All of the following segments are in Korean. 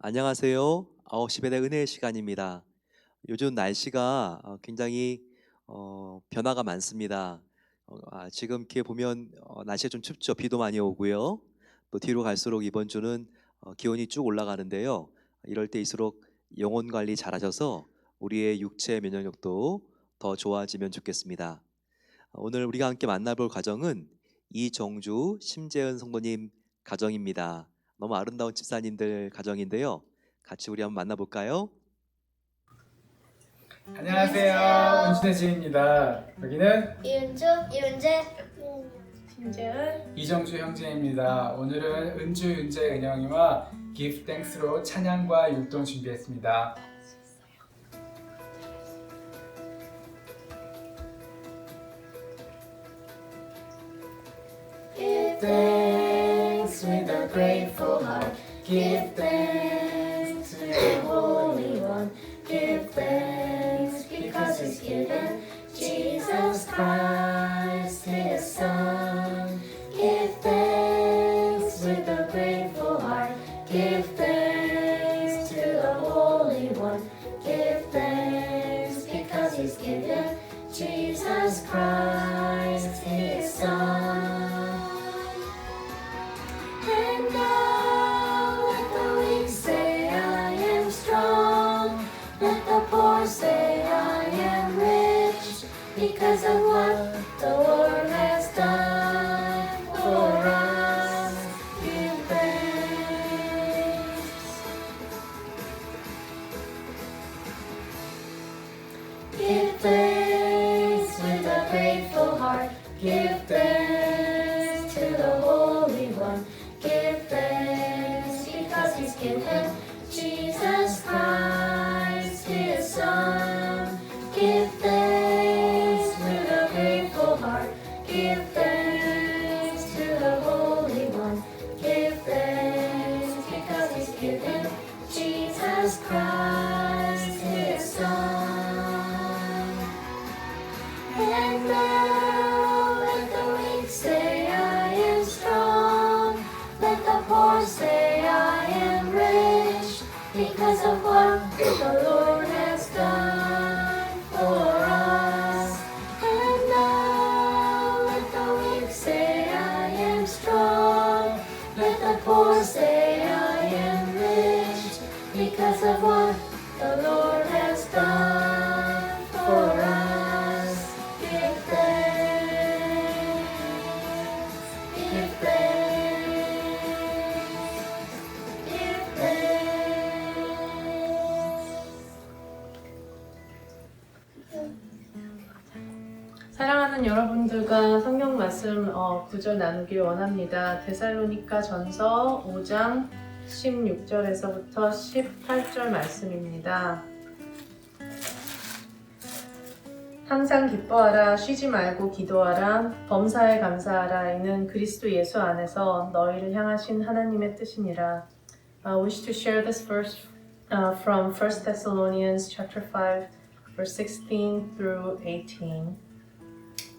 안녕하세요. 9시 배의 은혜의 시간입니다. 요즘 날씨가 굉장히 변화가 많습니다. 지금 이렇게 보면 날씨가 좀 춥죠. 비도 많이 오고요. 또 뒤로 갈수록 이번 주는 기온이 쭉 올라가는데요. 이럴 때일수록 영혼 관리 잘하셔서 우리의 육체 면역력도 더 좋아지면 좋겠습니다. 오늘 우리가 함께 만나볼 가정은 이정주, 심재은 성도님 가정입니다. 너무 아름다운 집사님들 가정인데요. 같이 우리 한번 만나볼까요? 안녕하세요. 은신의 집입니다. 여기는 이은주, 이은재, 김재은 이정주 형제입니다. 오늘은 은주, 윤재, 은영이와 Give Thanks로 찬양과 율동 준비했습니다. Give thanks with a grateful heart. Give thanks to the Holy One. Give thanks because He's given Jesus Christ His Son. Give thanks with a grateful heart. Give thanks to the Holy One. Give thanks because He's given Jesus Christ His Son. And now let the weak say I am strong. Let the poor say I am rich because of what the Lord has done for us. Give thanks. Give thanks with a grateful heart. Give thanks to the Holy One. Give thanks because He's given Jesus Christ His Son. Give thanks with a grateful heart. Give thanks to the Holy One. Give thanks because He's given Jesus Christ His Son. And now let the weak say I am strong. Let the poor say I am rich because of what the Lord has done for us. And now let the weak say I am strong. Let the poor say I am rich because of what the Lord has done for us. Give thanks. Give thanks. Give thanks. 사랑하는 여러분들과 성경 말씀 구절 나누길 원합니다. 데살로니가 전서 5장 16절에서부터 18절 말씀입니다. 항상 기뻐하라, 쉬지 말고 기도하라, 범사에 감사하라. 이는 그리스도 예수 안에서 너희를 향하신 하나님의 뜻이니라. I wish to share this verse from 1 Thessalonians chapter 5, verse 16 through 18.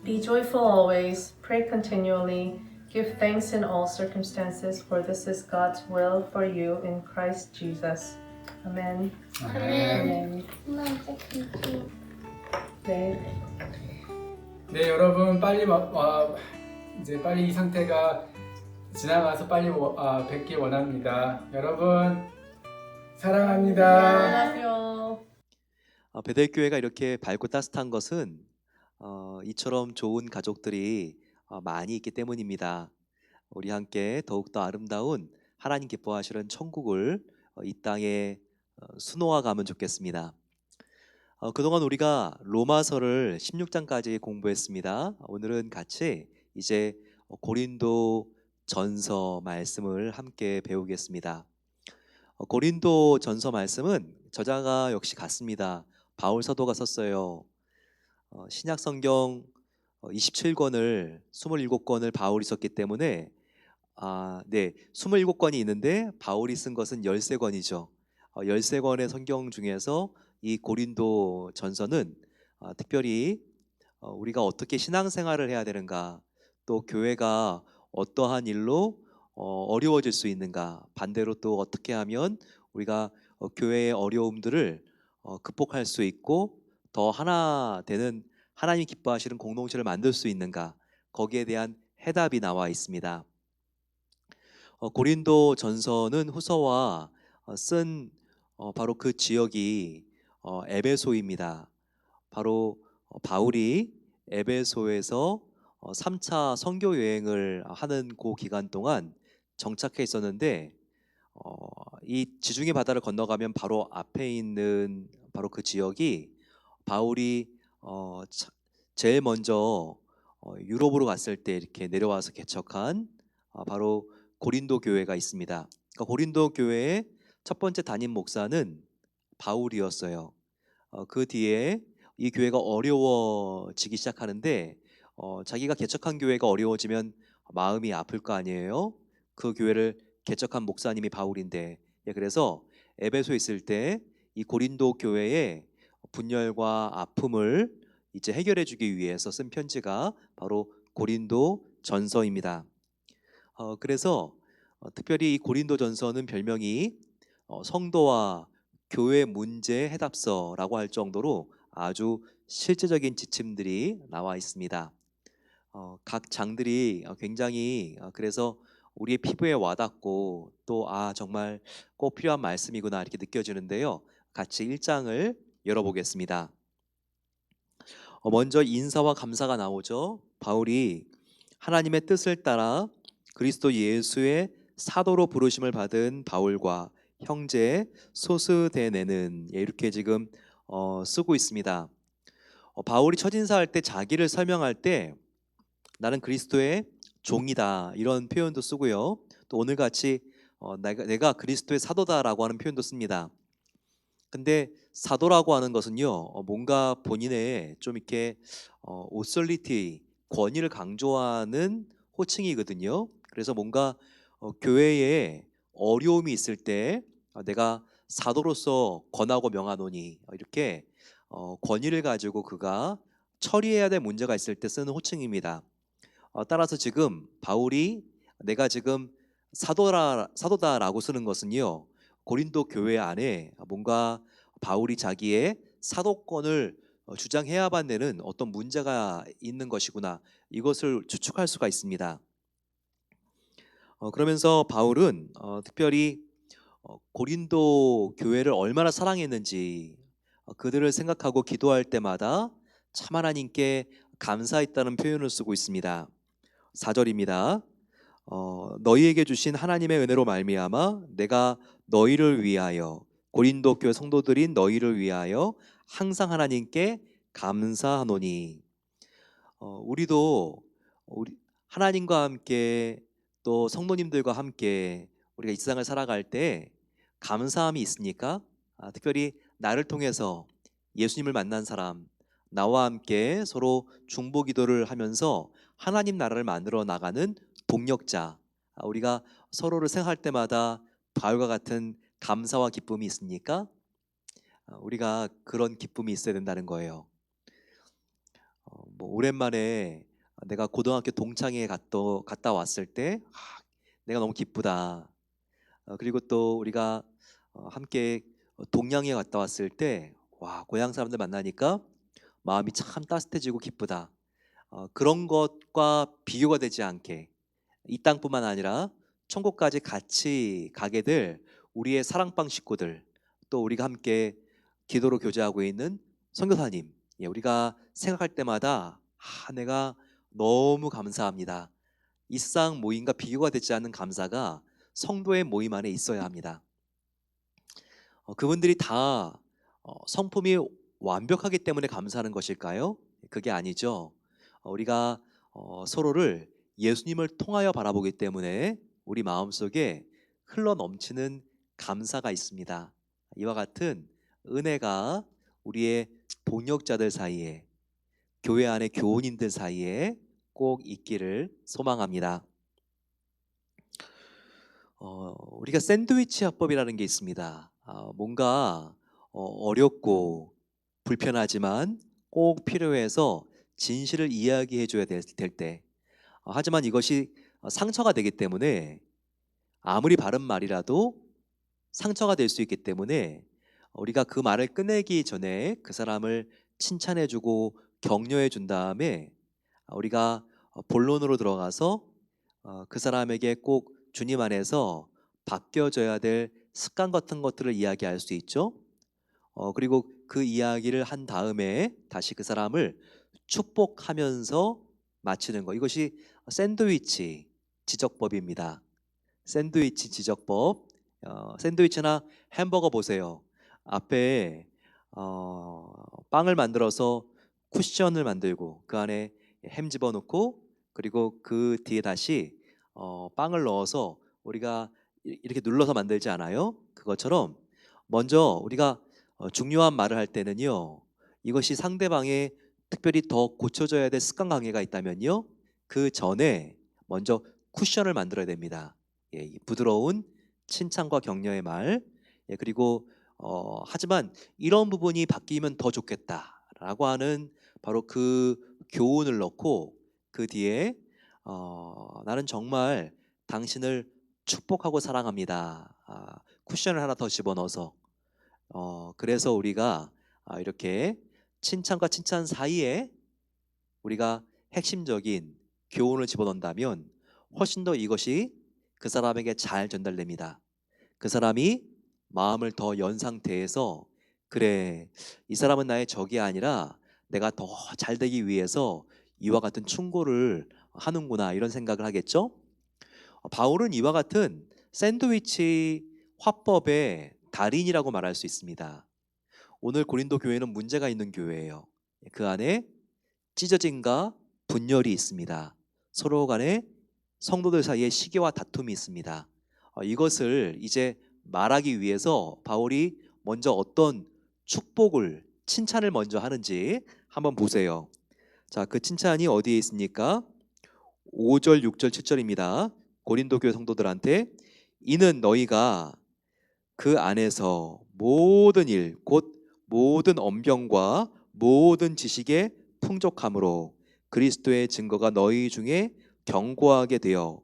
Be joyful always, pray continually, give thanks in all circumstances, for this is God's will for you in Christ Jesus. Amen. 아멘. 네. 네, 여러분 빨리 이제 빨리 이 상태가 지나가서 빨리 뵙길 원합니다. 여러분 사랑합니다. 안녕하세요. 베델교회가 이렇게 밝고 따뜻한 것은 이처럼 좋은 가족들이 많이 있기 때문입니다. 우리 함께 더욱더 아름다운 하나님 기뻐하시는 천국을 이 땅에 수놓아 가면 좋겠습니다. 그동안 우리가 로마서를 16장까지 공부했습니다. 오늘은 같이 이제 고린도 전서 말씀을 함께 배우겠습니다. 고린도 전서 말씀은 저자가 역시 같습니다. 바울 사도가 썼어요. 신약 성경 27권을 27권을 바울이 썼기 때문에 27권이 있는데 바울이 쓴 것은 13권이죠. 13권의 성경 중에서 이 고린도 전서는 특별히 우리가 어떻게 신앙생활을 해야 되는가, 또 교회가 어떠한 일로 어려워질 수 있는가, 반대로 또 어떻게 하면 우리가 교회의 어려움들을 극복할 수 있고 더 하나 되는 하나님 기뻐하시는 공동체를 만들 수 있는가? 거기에 대한 해답이 나와 있습니다. 고린도 전서는 후서와 쓴 바로 그 지역이 에베소입니다. 바로 바울이 에베소에서 3차 선교 여행을 하는 그 기간 동안 정착해 있었는데 이 지중해 바다를 건너가면 바로 앞에 있는 바로 그 지역이 바울이 제일 먼저 유럽으로 갔을 때 이렇게 내려와서 개척한 바로 고린도 교회가 있습니다. 그러니까 고린도 교회의 첫 번째 담임 목사는 바울이었어요. 그 뒤에 이 교회가 어려워지기 시작하는데 자기가 개척한 교회가 어려워지면 마음이 아플 거 아니에요. 그 교회를 개척한 목사님이 바울인데 그래서 에베소에 있을 때 이 고린도 교회의 분열과 아픔을 이제 해결해 주기 위해서 쓴 편지가 바로 고린도 전서입니다. 그래서 특별히 이 고린도 전서는 별명이 성도와 교회 문제 해답서라고 할 정도로 아주 실제적인 지침들이 나와 있습니다. 각 장들이 굉장히 그래서 우리의 피부에 와닿고 또 정말 꼭 필요한 말씀이구나 이렇게 느껴지는데요. 같이 1장을 열어보겠습니다. 먼저 인사와 감사가 나오죠. 바울이 하나님의 뜻을 따라 그리스도 예수의 사도로 부르심을 받은 바울과 형제 소스데네는 이렇게 지금 쓰고 있습니다. 바울이 첫인사할 때 자기를 설명할 때 나는 그리스도의 종이다 이런 표현도 쓰고요. 또 오늘 같이 내가 그리스도의 사도다라고 하는 표현도 씁니다. 근데 사도라고 하는 것은요, 뭔가 본인의 좀 이렇게 오설리티, 권위를 강조하는 호칭이거든요. 그래서 뭔가 교회에 어려움이 있을 때 내가 사도로서 권하고 명하노니 이렇게 권위를 가지고 그가 처리해야 될 문제가 있을 때 쓰는 호칭입니다. 따라서 지금 바울이 내가 지금 사도다라고 쓰는 것은요, 고린도 교회 안에 뭔가 바울이 자기의 사도권을 주장해야만 되는 어떤 문제가 있는 것이구나 이것을 추측할 수가 있습니다. 그러면서 바울은 특별히 고린도 교회를 얼마나 사랑했는지 그들을 생각하고 기도할 때마다 참 하나님께 감사했다는 표현을 쓰고 있습니다. 4절입니다. 너희에게 주신 하나님의 은혜로 말미암아 내가 너희를 위하여 고린도 교회 성도들인 너희를 위하여 항상 하나님께 감사하노니. 우리도 하나님과 함께 또 성도님들과 함께 우리가 이 세상을 살아갈 때 감사함이 있으니까 특별히 나를 통해서 예수님을 만난 사람, 나와 함께 서로 중보 기도를 하면서 하나님 나라를 만들어 나가는 동력자, 우리가 서로를 생각할 때마다 바울과 같은 감사와 기쁨이 있습니까? 우리가 그런 기쁨이 있어야 된다는 거예요. 오랜만에 내가 고등학교 동창회에 갔다 왔을 때 내가 너무 기쁘다. 그리고 또 우리가 함께 동양에 갔다 왔을 때 고향 사람들 만나니까 마음이 참 따뜻해지고 기쁘다. 그런 것과 비교가 되지 않게 이 땅뿐만 아니라 천국까지 같이 가게 될 우리의 사랑방 식구들, 또 우리가 함께 기도로 교제하고 있는 선교사님, 우리가 생각할 때마다 내가 너무 감사합니다. 이 세상 모임과 비교가 되지 않는 감사가 성도의 모임 안에 있어야 합니다. 그분들이 다 성품이 완벽하기 때문에 감사하는 것일까요? 그게 아니죠. 우리가 서로를 예수님을 통하여 바라보기 때문에 우리 마음속에 흘러 넘치는 감사가 있습니다. 이와 같은 은혜가 우리의 동역자들 사이에, 교회 안의 교우님들 사이에 꼭 있기를 소망합니다. 우리가 샌드위치 화법이라는 게 있습니다. 뭔가 어렵고 불편하지만 꼭 필요해서 진실을 이야기해 줘야 될 때, 하지만 이것이 상처가 되기 때문에 아무리 바른 말이라도 상처가 될 수 있기 때문에 우리가 그 말을 끝내기 전에 그 사람을 칭찬해주고 격려해 준 다음에 우리가 본론으로 들어가서 그 사람에게 꼭 주님 안에서 바뀌어져야 될 습관 같은 것들을 이야기할 수 있죠. 그리고 그 이야기를 한 다음에 다시 그 사람을 축복하면서 마치는 거. 이것이 샌드위치 지적법입니다. 샌드위치 지적법. 샌드위치나 햄버거 보세요. 앞에 빵을 만들어서 쿠션을 만들고 그 안에 햄 집어넣고 그리고 그 뒤에 다시 빵을 넣어서 우리가 이렇게 눌러서 만들지 않아요? 그것처럼 먼저 우리가 중요한 말을 할 때는요, 이것이 상대방의 특별히 더 고쳐져야 될 습관 관계가 있다면요, 그 전에 먼저 쿠션을 만들어야 됩니다. 예, 이 부드러운 칭찬과 격려의 말. 예, 그리고 하지만 이런 부분이 바뀌면 더 좋겠다라고 하는 바로 그 교훈을 넣고 그 뒤에 나는 정말 당신을 축복하고 사랑합니다. 쿠션을 하나 더 집어넣어서 그래서 우리가 이렇게 칭찬과 칭찬 사이에 우리가 핵심적인 교훈을 집어넣는다면 훨씬 더 이것이 그 사람에게 잘 전달됩니다. 그 사람이 마음을 더 연 상태에서 그래, 이 사람은 나의 적이 아니라 내가 더 잘 되기 위해서 이와 같은 충고를 하는구나 이런 생각을 하겠죠. 바울은 이와 같은 샌드위치 화법의 달인이라고 말할 수 있습니다. 오늘 고린도 교회는 문제가 있는 교회예요. 그 안에 찢어짐과 분열이 있습니다. 서로 간에 성도들 사이에 시기와 다툼이 있습니다. 이것을 이제 말하기 위해서 바울이 먼저 어떤 축복을 칭찬을 먼저 하는지 한번 보세요. 자, 그 칭찬이 어디에 있습니까? 5절, 6절, 7절입니다. 고린도 교회 성도들한테 이는 너희가 그 안에서 모든 일, 곧 모든 언병과 모든 지식의 풍족함으로 그리스도의 증거가 너희 중에 견고하게 되어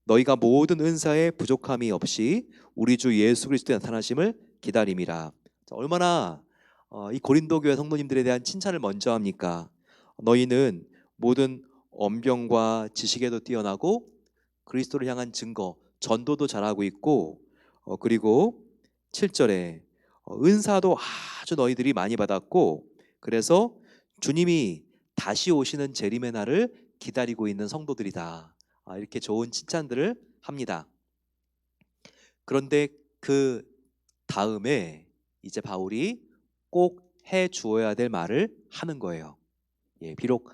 너희가 모든 은사에 부족함이 없이 우리 주 예수 그리스도의 나타나심을 기다림이라. 자, 얼마나 이 고린도 교회 성도님들에 대한 칭찬을 먼저 합니까? 너희는 모든 언병과 지식에도 뛰어나고 그리스도를 향한 증거, 전도도 잘하고 있고 그리고 7절에 은사도 아주 너희들이 많이 받았고 그래서 주님이 다시 오시는 재림의 날을 기다리고 있는 성도들이다. 이렇게 좋은 칭찬들을 합니다. 그런데 그 다음에 이제 바울이 꼭 해 주어야 될 말을 하는 거예요. 예, 비록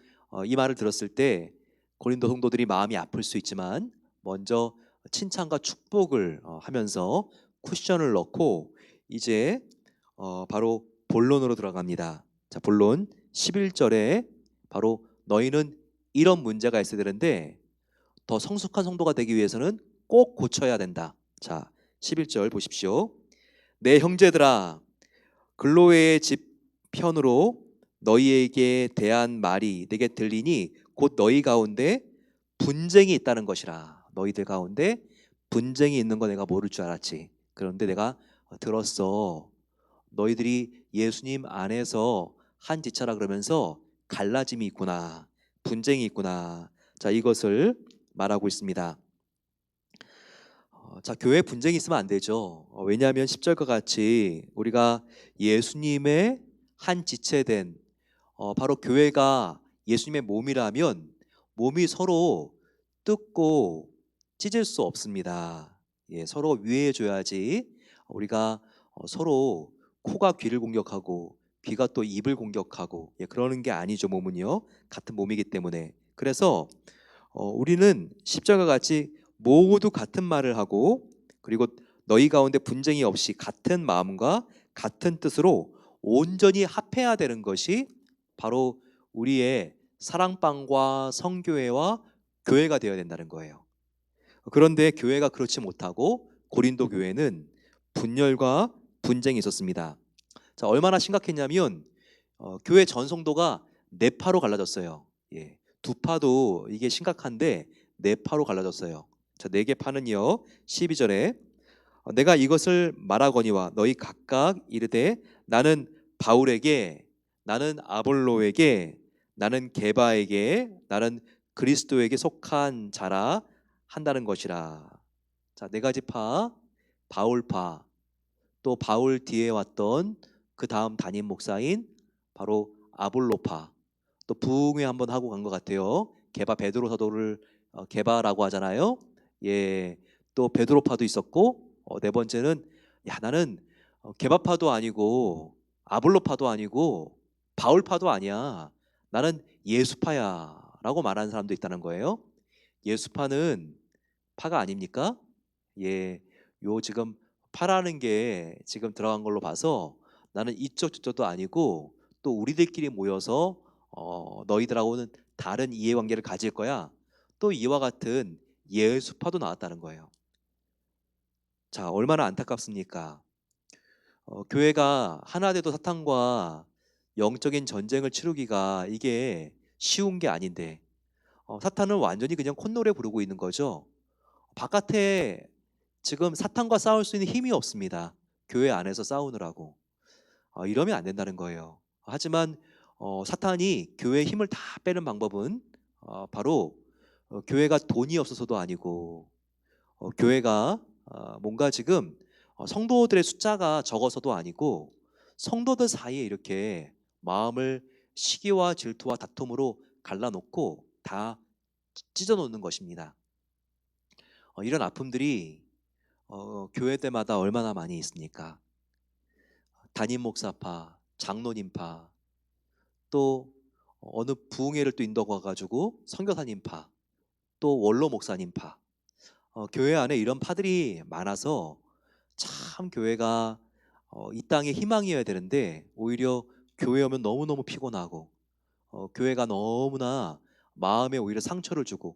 이 말을 들었을 때 고린도 성도들이 마음이 아플 수 있지만 먼저 칭찬과 축복을 하면서 쿠션을 넣고 이제 바로 본론으로 들어갑니다. 자, 본론 11절에 바로 너희는 이런 문제가 있어야 되는데 더 성숙한 성도가 되기 위해서는 꼭 고쳐야 된다. 자, 11절 보십시오. 내 형제들아, 글로웨의 집 편으로 너희에게 대한 말이 내게 들리니 곧 너희 가운데 분쟁이 있다는 것이라. 너희들 가운데 분쟁이 있는 거 내가 모를 줄 알았지. 그런데 내가 들었어. 너희들이 예수님 안에서 한 지체라 그러면서 갈라짐이 있구나. 분쟁이 있구나. 자, 이것을 말하고 있습니다. 자, 교회 분쟁이 있으면 안 되죠. 왜냐하면 10절과 같이 우리가 예수님의 한 지체된 바로 교회가 예수님의 몸이라면 몸이 서로 뜯고 찢을 수 없습니다. 예, 서로 위해 줘야지 우리가 서로 코가 귀를 공격하고 귀가 또 입을 공격하고 그러는 게 아니죠. 몸은요, 같은 몸이기 때문에. 그래서 우리는 10절과 같이 모두 같은 말을 하고 그리고 너희 가운데 분쟁이 없이 같은 마음과 같은 뜻으로 온전히 합해야 되는 것이 바로 우리의 사랑방과 성교회와 교회가 되어야 된다는 거예요. 그런데 교회가 그렇지 못하고 고린도 교회는 분열과 분쟁이 있었습니다. 자, 얼마나 심각했냐면 교회 전성도가 네 파로 갈라졌어요. 예, 두 파도 이게 심각한데 네 파로 갈라졌어요. 자, 네 개 파는요 12절에 내가 이것을 말하거니와 너희 각각 이르되 나는 바울에게, 나는 아볼로에게, 나는 게바에게, 나는 그리스도에게 속한 자라 한다는 것이라. 자, 네 가지 파, 바울파, 또 바울 뒤에 왔던 그 다음 담임 목사인 바로 아볼로파, 또 부흥회 한번 하고 간 것 같아요. 게바 베드로 사도를 게바라고 하잖아요. 예, 또 베드로파도 있었고, 네 번째는 야 나는 게바파도 아니고 아볼로파도 아니고 바울파도 아니야. 나는 예수파야라고 말하는 사람도 있다는 거예요. 예수파는 파가 아닙니까? 예, 요 지금 파라는 게 지금 들어간 걸로 봐서 나는 이쪽 저쪽도 아니고 또 우리들끼리 모여서 너희들하고는 다른 이해관계를 가질 거야. 또 이와 같은 예수파도 나왔다는 거예요. 자, 얼마나 안타깝습니까? 교회가 하나 돼도 사탄과 영적인 전쟁을 치르기가 이게 쉬운 게 아닌데 사탄은 완전히 그냥 콧노래 부르고 있는 거죠. 바깥에 지금 사탄과 싸울 수 있는 힘이 없습니다. 교회 안에서 싸우느라고. 이러면 안 된다는 거예요. 하지만 사탄이 교회의 힘을 다 빼는 방법은 바로 교회가 돈이 없어서도 아니고 교회가 뭔가 지금 성도들의 숫자가 적어서도 아니고 성도들 사이에 이렇게 마음을 시기와 질투와 다툼으로 갈라놓고 다 찢어놓는 것입니다. 이런 아픔들이 교회들마다 얼마나 많이 있습니까? 담임 목사파, 장로님파, 또 어느 부흥회를 또 인도가 와가지고 선교사님파, 또 원로 목사님파, 교회 안에 이런 파들이 많아서 참 교회가 이 땅의 희망이어야 되는데 오히려 교회 오면 너무너무 피곤하고 교회가 너무나 마음에 오히려 상처를 주고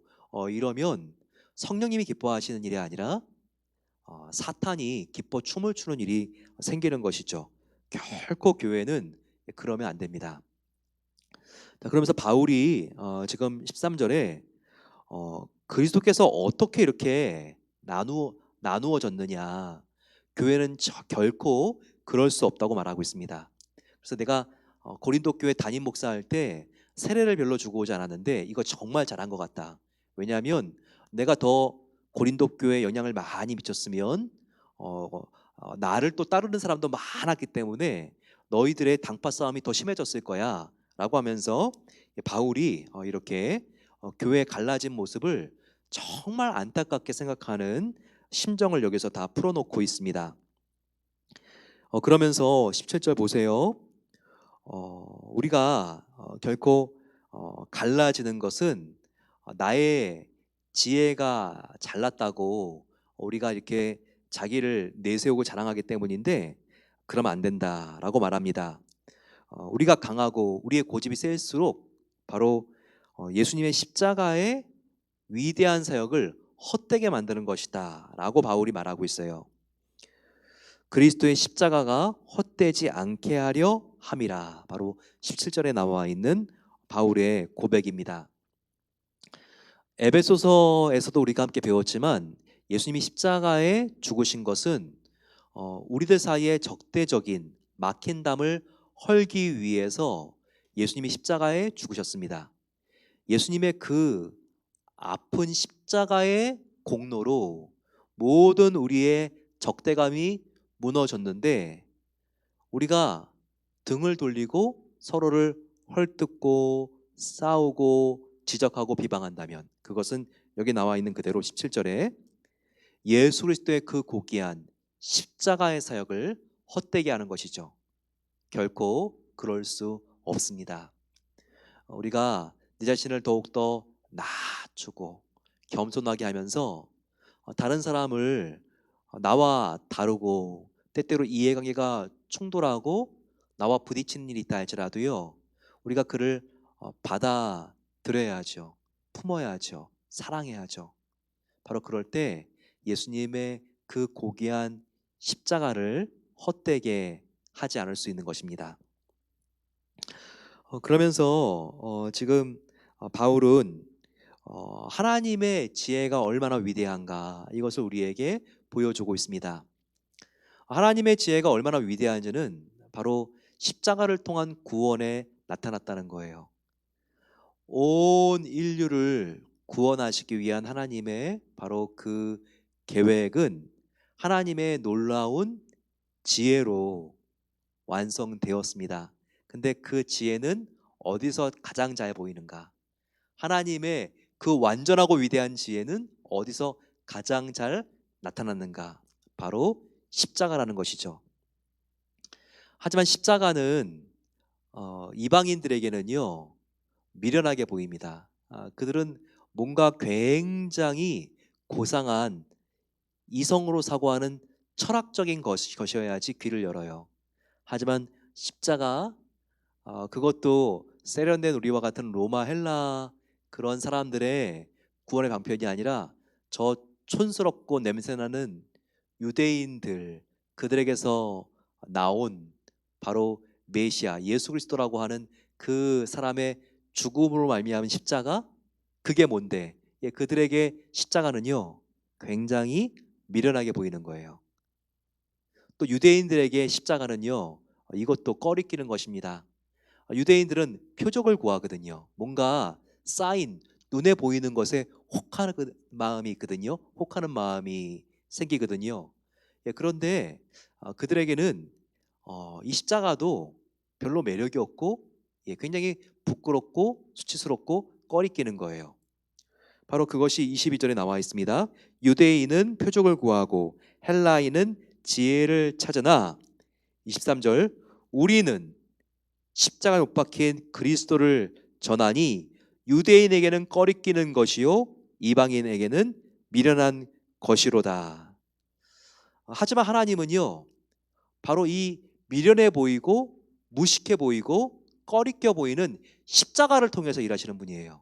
이러면 성령님이 기뻐하시는 일이 아니라 사탄이 기뻐 춤을 추는 일이 생기는 것이죠. 결코 교회는 그러면 안 됩니다. 자, 그러면서 바울이 지금 13절에 그리스도께서 어떻게 이렇게 나누어졌느냐, 교회는 결코 그럴 수 없다고 말하고 있습니다. 그래서 내가 고린도 교회 담임 목사할 때 세례를 별로 주고 오지 않았는데 이거 정말 잘한 것 같다. 왜냐하면 내가 더 고린도 교회에 영향을 많이 미쳤으면 나를 또 따르는 사람도 많았기 때문에 너희들의 당파 싸움이 더 심해졌을 거야 라고 하면서 바울이 이렇게 교회에 갈라진 모습을 정말 안타깝게 생각하는 심정을 여기서 다 풀어놓고 있습니다. 그러면서 17절 보세요. 우리가 결코 갈라지는 것은 나의 지혜가 잘났다고 우리가 이렇게 자기를 내세우고 자랑하기 때문인데 그러면 안 된다라고 말합니다. 우리가 강하고 우리의 고집이 셀수록 바로 예수님의 십자가의 위대한 사역을 헛되게 만드는 것이다 라고 바울이 말하고 있어요. 그리스도의 십자가가 헛되지 않게 하려 함이라, 바로 17절에 나와 있는 바울의 고백입니다. 에베소서에서도 우리가 함께 배웠지만 예수님이 십자가에 죽으신 것은 우리들 사이에 적대적인 막힌 담을 헐기 위해서 예수님이 십자가에 죽으셨습니다. 예수님의 그 아픈 십자가의 공로로 모든 우리의 적대감이 무너졌는데 우리가 등을 돌리고 서로를 헐뜯고 싸우고 지적하고 비방한다면 그것은 여기 나와 있는 그대로 17절에 예수 그리스도의 그 고귀한 십자가의 사역을 헛되게 하는 것이죠. 결코 그럴 수 없습니다. 우리가 내 자신을 더욱더 낮추고 겸손하게 하면서 다른 사람을 나와 다르고 때때로 이해관계가 충돌하고 나와 부딪히는 일이 있다 할지라도요, 우리가 그를 받아들여야죠. 품어야죠. 사랑해야죠. 바로 그럴 때 예수님의 그 고귀한 십자가를 헛되게 하지 않을 수 있는 것입니다. 그러면서 지금 바울은 하나님의 지혜가 얼마나 위대한가 이것을 우리에게 보여주고 있습니다. 하나님의 지혜가 얼마나 위대한지는 바로 십자가를 통한 구원에 나타났다는 거예요. 온 인류를 구원하시기 위한 하나님의 바로 그 계획은 하나님의 놀라운 지혜로 완성되었습니다. 근데 그 지혜는 어디서 가장 잘 보이는가? 하나님의 그 완전하고 위대한 지혜는 어디서 가장 잘 나타났는가? 바로 십자가라는 것이죠. 하지만 십자가는 이방인들에게는요 미련하게 보입니다. 그들은 뭔가 굉장히 고상한 이성으로 사고하는 철학적인 것이어야지 귀를 열어요. 하지만 십자가 그것도 세련된 우리와 같은 로마 헬라 그런 사람들의 구원의 방편이 아니라 저 촌스럽고 냄새나는 유대인들 그들에게서 나온 바로 메시아 예수 그리스도라고 하는 그 사람의 죽음으로 말미암은 십자가 그게 뭔데? 그들에게 십자가는요 굉장히 미련하게 보이는 거예요. 또 유대인들에게 십자가는요 이것도 꺼리끼는 것입니다. 유대인들은 표적을 구하거든요. 뭔가 사인 눈에 보이는 것에 혹하는 마음이 있거든요. 혹하는 마음이 생기거든요. 그런데 그들에게는 이 십자가도 별로 매력이 없고 굉장히 부끄럽고 수치스럽고 꺼리끼는 거예요. 바로 그것이 22절에 나와 있습니다. 유대인은 표적을 구하고 헬라인은 지혜를 찾으나 23절 우리는 십자가에 못 박힌 그리스도를 전하니 유대인에게는 꺼리끼는 것이요 이방인에게는 미련한 것이로다. 하지만 하나님은요 바로 이 미련해 보이고 무식해 보이고 꺼리껴 보이는 십자가를 통해서 일하시는 분이에요.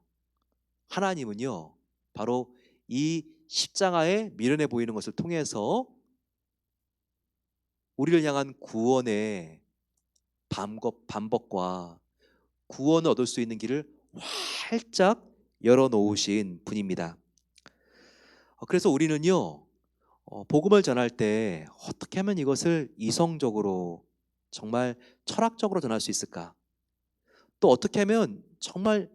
하나님은요 바로 이 십자가에 미련해 보이는 것을 통해서 우리를 향한 구원의 반복과 구원을 얻을 수 있는 길을 활짝 열어놓으신 분입니다. 그래서 우리는요 복음을 전할 때 어떻게 하면 이것을 이성적으로 정말 철학적으로 전할 수 있을까? 또 어떻게 하면 정말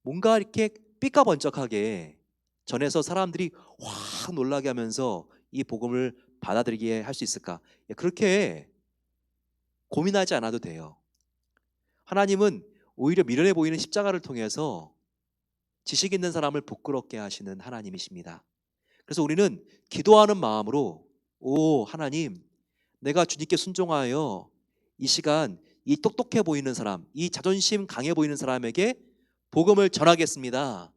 뭔가 이렇게 삐까번쩍하게 전해서 사람들이 확 놀라게 하면서 이 복음을 받아들이게 할 수 있을까? 그렇게 고민하지 않아도 돼요. 하나님은 오히려 미련해 보이는 십자가를 통해서 지식 있는 사람을 부끄럽게 하시는 하나님이십니다. 그래서 우리는 기도하는 마음으로 오 하나님 내가 주님께 순종하여 이 시간 이 똑똑해 보이는 사람 이 자존심 강해 보이는 사람에게 복음을 전하겠습니다.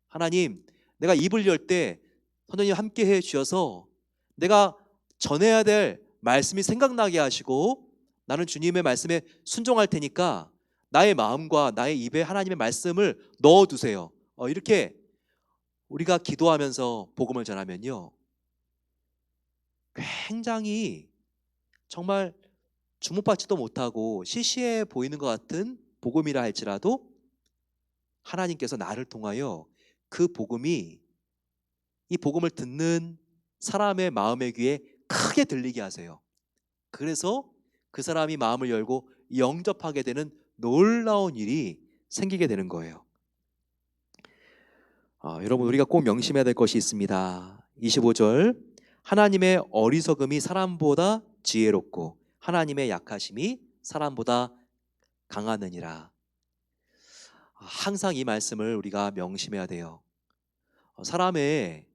하나님 내가 입을 열 때 선생님 함께 해 주셔서 내가 전해야 될 말씀이 생각나게 하시고 나는 주님의 말씀에 순종할 테니까 나의 마음과 나의 입에 하나님의 말씀을 넣어두세요. 이렇게 우리가 기도하면서 복음을 전하면요 굉장히 정말 주목받지도 못하고 시시해 보이는 것 같은 복음이라 할지라도 하나님께서 나를 통하여 그 복음이 이 복음을 듣는 사람의 마음의 귀에 크게 들리게 하세요. 그래서 그 사람이 마음을 열고 영접하게 되는 놀라운 일이 생기게 되는 거예요. 여러분 우리가 꼭 명심해야 될 것이 있습니다. 25절 하나님의 어리석음이 사람보다 지혜롭고 하나님의 약하심이 사람보다 강하느니라. 항상 이 말씀을 우리가 명심해야 돼요. 사람의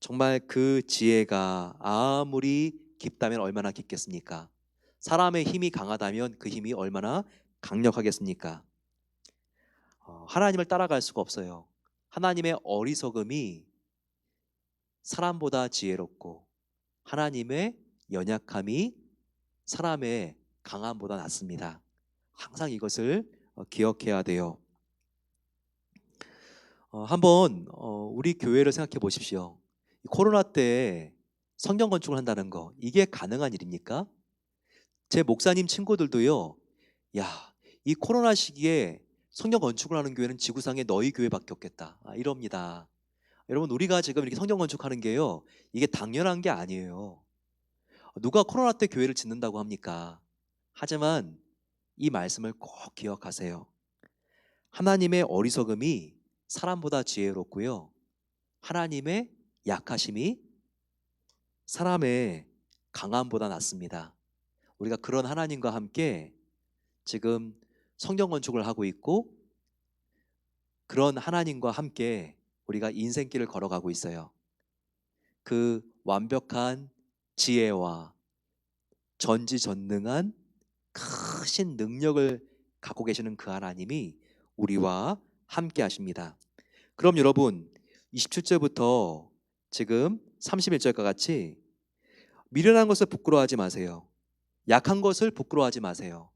정말 그 지혜가 아무리 깊다면 얼마나 깊겠습니까? 사람의 힘이 강하다면 그 힘이 얼마나 강력하겠습니까? 하나님을 따라갈 수가 없어요. 하나님의 어리석음이 사람보다 지혜롭고 하나님의 연약함이 사람의 강함보다 낫습니다. 항상 이것을 기억해야 돼요. 한번 우리 교회를 생각해 보십시오. 코로나 때 성경 건축을 한다는 거 이게 가능한 일입니까? 제 목사님 친구들도요. 야, 이 코로나 시기에 성경 건축을 하는 교회는 지구상에 너희 교회밖에 없겠다. 이럽니다. 여러분 우리가 지금 이렇게 성경 건축하는 게요. 이게 당연한 게 아니에요. 누가 코로나 때 교회를 짓는다고 합니까? 하지만 이 말씀을 꼭 기억하세요. 하나님의 어리석음이 사람보다 지혜롭고요. 하나님의 약하심이 사람의 강함보다 낫습니다. 우리가 그런 하나님과 함께 지금 성경 건축을 하고 있고, 그런 하나님과 함께 우리가 인생길을 걸어가고 있어요. 그 완벽한 지혜와 전지전능한 크신 능력을 갖고 계시는 그 하나님이 우리와 함께 하십니다. 그럼 여러분, 27절부터 지금 31절과 같이 미련한 것을 부끄러워하지 마세요. 약한 것을 부끄러워하지 마세요.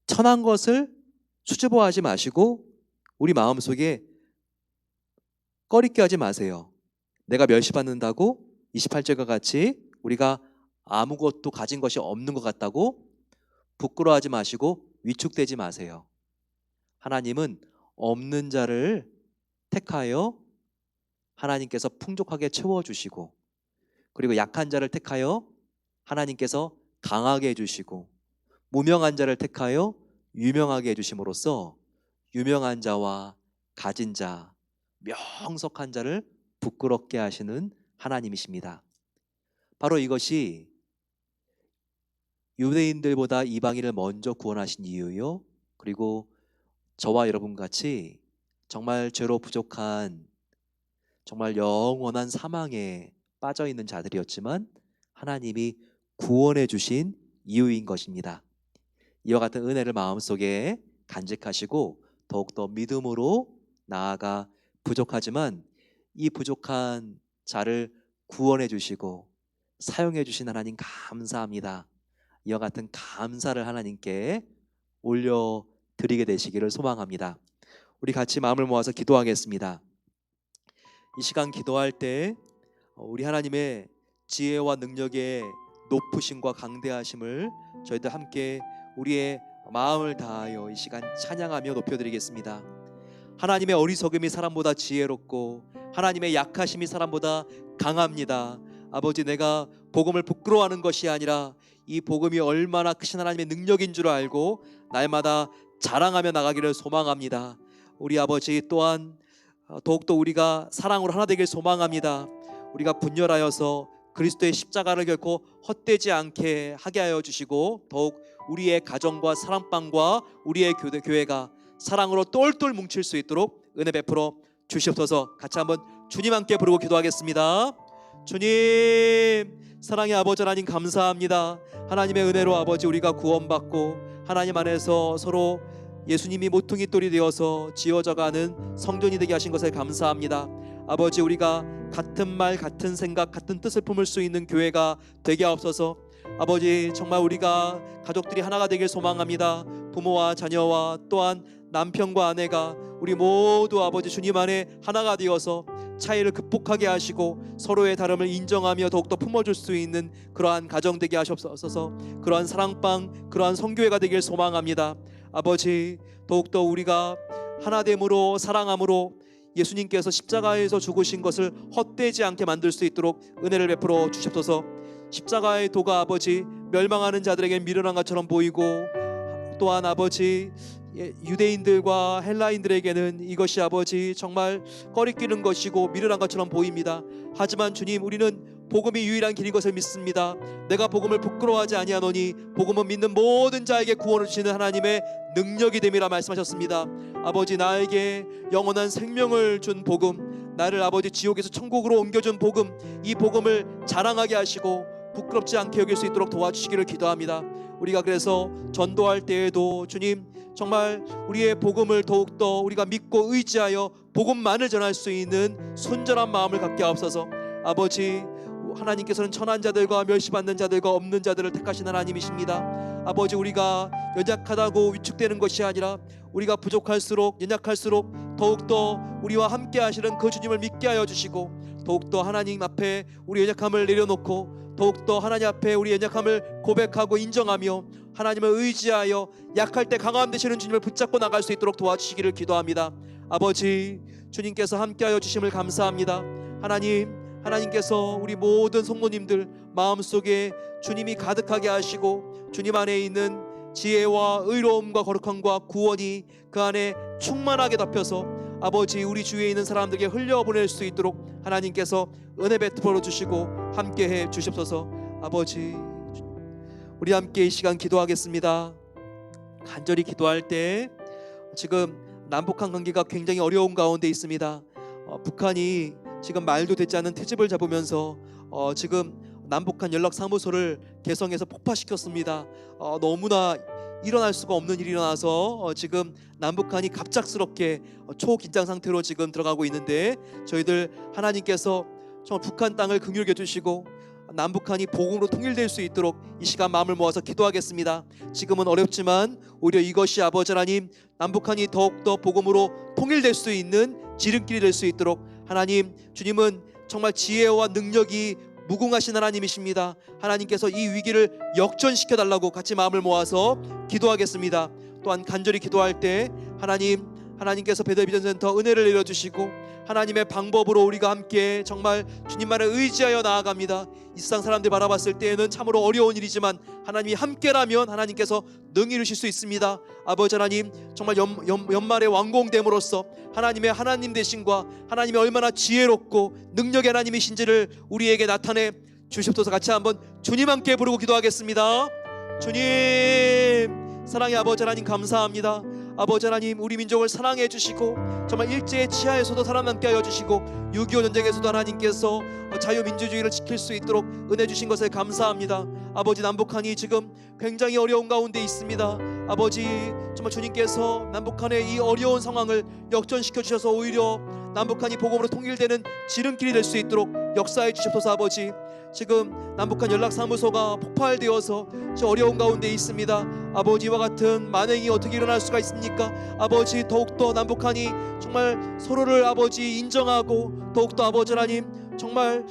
천한 것을 수줍어하지 마시고 우리 마음속에 꺼리게 하지 마세요. 내가 멸시받는다고 28절과 같이 우리가 아무것도 가진 것이 없는 것 같다고 부끄러워하지 마시고 위축되지 마세요. 하나님은 없는 자를 택하여 하나님께서 풍족하게 채워주시고, 그리고 약한 자를 택하여 하나님께서 강하게 해주시고, 무명한 자를 택하여 유명하게 해주심으로써 유명한 자와 가진 자, 명석한 자를 부끄럽게 하시는 하나님이십니다. 바로 이것이 유대인들보다 이방인을 먼저 구원하신 이유요, 그리고 저와 여러분 같이 정말 죄로 부족한, 정말 영원한 사망에 빠져있는 자들이었지만 하나님이 구원해 주신 이유인 것입니다. 이와 같은 은혜를 마음속에 간직하시고 더욱더 믿음으로 나아가, 부족하지만 이 부족한 자를 구원해 주시고 사용해 주신 하나님 감사합니다. 이와 같은 감사를 하나님께 올려드리게 되시기를 소망합니다. 우리 같이 마음을 모아서 기도하겠습니다. 이 시간 기도할 때 우리 하나님의 지혜와 능력의 높으심과 강대하심을 저희들 함께 우리의 마음을 다하여 이 시간 찬양하며 높여드리겠습니다. 하나님의 어리석음이 사람보다 지혜롭고 하나님의 약하심이 사람보다 강합니다. 아버지, 내가 복음을 부끄러워하는 것이 아니라 이 복음이 얼마나 크신 하나님의 능력인 줄 알고 날마다 자랑하며 나가기를 소망합니다. 우리 아버지 또한 더욱더 우리가 사랑으로 하나 되길 소망합니다. 우리가 분열하여서 그리스도의 십자가를 결코 헛되지 않게 하게 하여 주시고, 더욱 우리의 가정과 사랑방과 우리의 교회가 사랑으로 똘똘 뭉칠 수 있도록 은혜 베풀어 주시옵소서. 같이 한번 주님 함께 부르고 기도하겠습니다. 주님, 사랑의 아버지 하나님 감사합니다. 하나님의 은혜로 아버지 우리가 구원받고 하나님 안에서 서로 예수님이 모퉁이 돌이 되어서 지어져가는 성전이 되게 하신 것을 감사합니다. 아버지, 우리가 같은 말 같은 생각 같은 뜻을 품을 수 있는 교회가 되게 하옵소서. 아버지, 정말 우리가 가족들이 하나가 되길 소망합니다. 부모와 자녀와 또한 남편과 아내가 우리 모두 아버지 주님 안에 하나가 되어서 차이를 극복하게 하시고 서로의 다름을 인정하며 더욱더 품어줄 수 있는 그러한 가정 되게 하시옵소서. 그러한 사랑방, 그러한 성교회가 되길 소망합니다. 아버지, 더욱더 우리가 하나됨으로 사랑함으로 예수님께서 십자가에서 죽으신 것을 헛되지 않게 만들 수 있도록 은혜를 베풀어 주시옵소서. 십자가의 도가 아버지 멸망하는 자들에게 미련한 것처럼 보이고, 또한 아버지 유대인들과 헬라인들에게는 이것이 아버지 정말 꺼리끼는 것이고 미련한 것처럼 보입니다. 하지만 주님, 우리는 복음이 유일한 길인 것을 믿습니다. 내가 복음을 부끄러워하지 아니하노니 복음은 믿는 모든 자에게 구원을 주시는 하나님의 능력이 됨이라 말씀하셨습니다. 아버지, 나에게 영원한 생명을 준 복음, 나를 아버지 지옥에서 천국으로 옮겨준 복음, 이 복음을 자랑하게 하시고 부끄럽지 않게 여길 수 있도록 도와주시기를 기도합니다. 우리가 그래서 전도할 때에도 주님, 정말 우리의 복음을 더욱더 우리가 믿고 의지하여 복음만을 전할 수 있는 순전한 마음을 갖게 하옵소서. 아버지, 하나님께서는 천한 자들과 멸시받는 자들과 없는 자들을 택하신 하나님이십니다. 아버지, 우리가 연약하다고 위축되는 것이 아니라 우리가 부족할수록 연약할수록 더욱더 우리와 함께 하시는 그 주님을 믿게 하여 주시고, 더욱더 하나님 앞에 우리 연약함을 내려놓고 더욱더 하나님 앞에 우리 연약함을 고백하고 인정하며 하나님을 의지하여 약할 때 강함 되시는 주님을 붙잡고 나갈 수 있도록 도와주시기를 기도합니다. 아버지, 주님께서 함께하여 주심을 감사합니다. 하나님 하나님께서 우리 모든 성도님들 마음속에 주님이 가득하게 하시고 주님 안에 있는 지혜와 의로움과 거룩함과 구원이 그 안에 충만하게 덮여서 아버지 우리 주위에 있는 사람들에게 흘려보낼 수 있도록 하나님께서 은혜 베풀어 주시고 함께해 주시옵소서. 아버지, 우리 함께 이 시간 기도하겠습니다. 간절히 기도할 때 지금 남북한 관계가 굉장히 어려운 가운데 있습니다. 북한이 지금 말도 되지 않는 트집을 잡으면서 지금 남북한 연락사무소를 개성해서 폭파시켰습니다. 너무나 일어날 수가 없는 일이 일어나서 지금 남북한이 갑작스럽게 초긴장 상태로 지금 들어가고 있는데 저희들 하나님께서 정말 북한 땅을 긍휼히 여겨주시고 남북한이 복음으로 통일될 수 있도록 이 시간 마음을 모아서 기도하겠습니다. 지금은 어렵지만 오히려 이것이 아버지 하나님 남북한이 더욱더 복음으로 통일될 수 있는 지름길이 될 수 있도록 하나님, 주님은 정말 지혜와 능력이 무궁하신 하나님이십니다. 하나님께서 이 위기를 역전시켜 달라고 같이 마음을 모아서 기도하겠습니다. 또한 간절히 기도할 때 하나님께서 베델비전센터 은혜를 내려주시고 하나님의 방법으로 우리가 함께 정말 주님만을 의지하여 나아갑니다. 이 세상 사람들이 바라봤을 때에는 참으로 어려운 일이지만 하나님이 함께라면 하나님께서 능히 이루실 수 있습니다. 아버지 하나님, 정말 연말의 완공됨으로써 하나님의 하나님 되심과 하나님이 얼마나 지혜롭고 능력의 하나님이신지를 우리에게 나타내 주시옵소서. 같이 한번 주님 함께 부르고 기도하겠습니다. 주님, 사랑의 아버지 하나님 감사합니다. 아버지 하나님, 우리 민족을 사랑해 주시고 정말 일제의 치하에서도 살아남게 하여 주시고 6.25 전쟁에서도 하나님께서 자유민주주의를 지킬 수 있도록 은혜 주신 것에 감사합니다. 아버지, 남북한이 지금 굉장히 어려운 가운데 있습니다. 아버지, 정말 주님께서 남북한의 이 어려운 상황을 역전시켜 주셔서 오히려 남북한이 복음으로 통일되는 지름길이 될 수 있도록 역사해 주시옵소서. 아버지, 지금 남북한 연락사무소가 폭발되어서 어려운 가운데 있습니다. 아버지와 같은 만행이 어떻게 일어날 수가 있습니까? 아버지, 더욱더 남북한이 정말 서로를 아버지 인정하고 더욱더 아버지 하나님 정말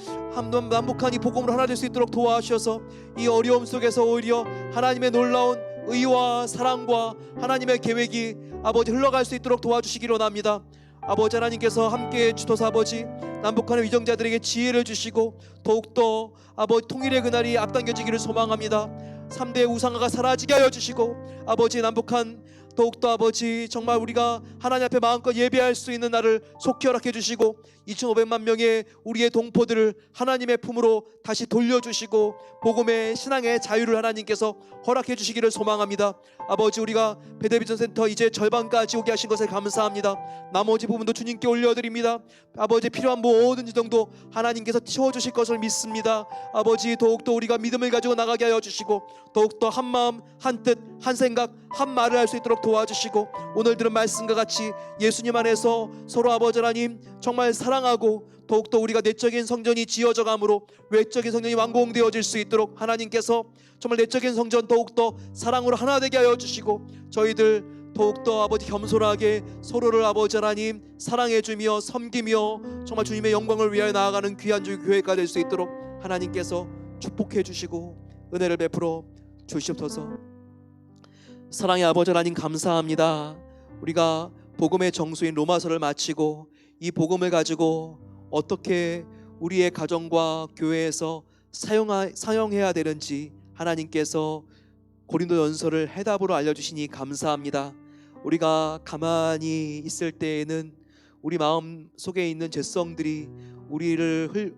남북한이 복음으로 하나 될 수 있도록 도와주셔서 이 어려움 속에서 오히려 하나님의 놀라운 의와 사랑과 하나님의 계획이 아버지 흘러갈 수 있도록 도와주시기를 원합니다. 아버지 하나님께서 함께해 주셔서 아버지 남북한의 위정자들에게 지혜를 주시고 더욱더 아버지 통일의 그날이 앞당겨지기를 소망합니다. 3대 우상화가 사라지게 하여 주시고 아버지, 남북한 더욱더 아버지 정말 우리가 하나님 앞에 마음껏 예배할 수 있는 날을 속히 허락해 주시고 2,500만 명의 우리의 동포들을 하나님의 품으로 다시 돌려주시고 복음의 신앙의 자유를 하나님께서 허락해 주시기를 소망합니다. 아버지, 우리가 베델비전센터 이제 절반까지 오게 하신 것에 감사합니다. 나머지 부분도 주님께 올려드립니다. 아버지, 필요한 모든 지정도 하나님께서 채워주실 것을 믿습니다. 아버지, 더욱더 우리가 믿음을 가지고 나가게 하여 주시고 더욱더 한 마음 한 뜻 한 생각 한 말을 할 수 있도록 도와주시고 오늘 들은 말씀과 같이 예수님 안에서 서로 아버지 하나님 정말 사랑하고 더욱더 우리가 내적인 성전이 지어져 가므로 외적인 성전이 완공되어질 수 있도록 하나님께서 정말 내적인 성전 더욱더 사랑으로 하나 되게 하여 주시고 저희들 더욱더 아버지 겸손하게 서로를 아버지 하나님 사랑해 주며 섬기며 정말 주님의 영광을 위하여 나아가는 귀한 주 교회가 될 수 있도록 하나님께서 축복해 주시고 은혜를 베풀어 주시옵소서. 사랑의 아버지 하나님 감사합니다. 우리가 복음의 정수인 로마서를 마치고 이 복음을 가지고 어떻게 우리의 가정과 교회에서 사용해야 되는지 하나님께서 고린도전서를 해답으로 알려주시니 감사합니다. 우리가 가만히 있을 때에는 우리 마음 속에 있는 죄성들이 우리를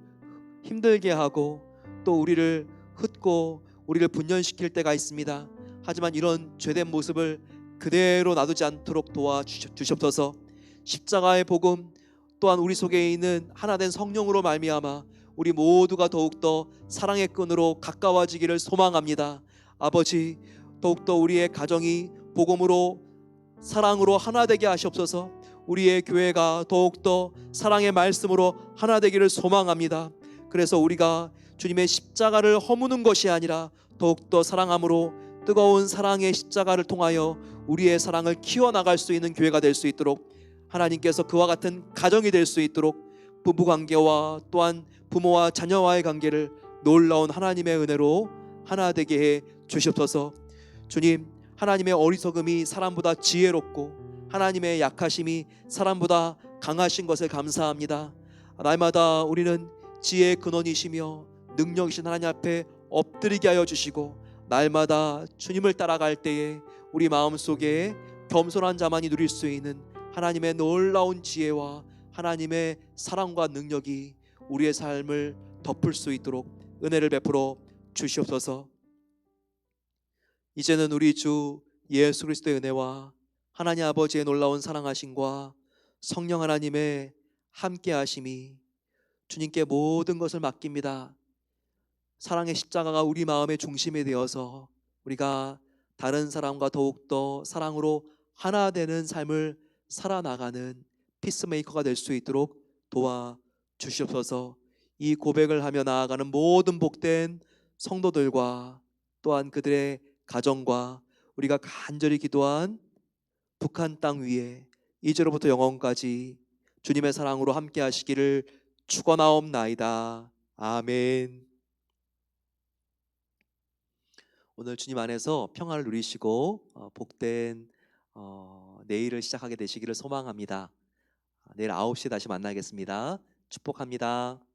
힘들게 하고 또 우리를 흩고 우리를 분열시킬 때가 있습니다. 하지만 이런 죄된 모습을 그대로 놔두지 않도록 도와주시옵소서. 십자가의 복음 또한 우리 속에 있는 하나된 성령으로 말미암아 우리 모두가 더욱더 사랑의 끈으로 가까워지기를 소망합니다. 아버지, 더욱더 우리의 가정이 복음으로 사랑으로 하나 되게 하시옵소서. 우리의 교회가 더욱더 사랑의 말씀으로 하나 되기를 소망합니다. 그래서 우리가 주님의 십자가를 허무는 것이 아니라 더욱더 사랑함으로 뜨거운 사랑의 십자가를 통하여 우리의 사랑을 키워나갈 수 있는 교회가 될 수 있도록 하나님께서 그와 같은 가정이 될 수 있도록 부부관계와 또한 부모와 자녀와의 관계를 놀라운 하나님의 은혜로 하나 되게 해 주시옵소서. 주님, 하나님의 어리석음이 사람보다 지혜롭고 하나님의 약하심이 사람보다 강하신 것을 감사합니다. 날마다 우리는 지혜의 근원이시며 능력이신 하나님 앞에 엎드리게 하여 주시고, 날마다 주님을 따라갈 때에 우리 마음속에 겸손한 자만이 누릴 수 있는 하나님의 놀라운 지혜와 하나님의 사랑과 능력이 우리의 삶을 덮을 수 있도록 은혜를 베풀어 주시옵소서. 이제는 우리 주 예수 그리스도의 은혜와 하나님 아버지의 놀라운 사랑하심과 성령 하나님의 함께하심이, 주님께 모든 것을 맡깁니다. 사랑의 십자가가 우리 마음의 중심이 되어서 우리가 다른 사람과 더욱더 사랑으로 하나 되는 삶을 살아나가는 피스메이커가 될 수 있도록 도와주시옵소서. 이 고백을 하며 나아가는 모든 복된 성도들과 또한 그들의 가정과 우리가 간절히 기도한 북한 땅 위에 이제로부터 영원까지 주님의 사랑으로 함께 하시기를 축원하옵나이다. 아멘. 오늘 주님 안에서 평안을 누리시고 복된 내일을 시작하게 되시기를 소망합니다. 내일 9시에 다시 만나겠습니다. 축복합니다.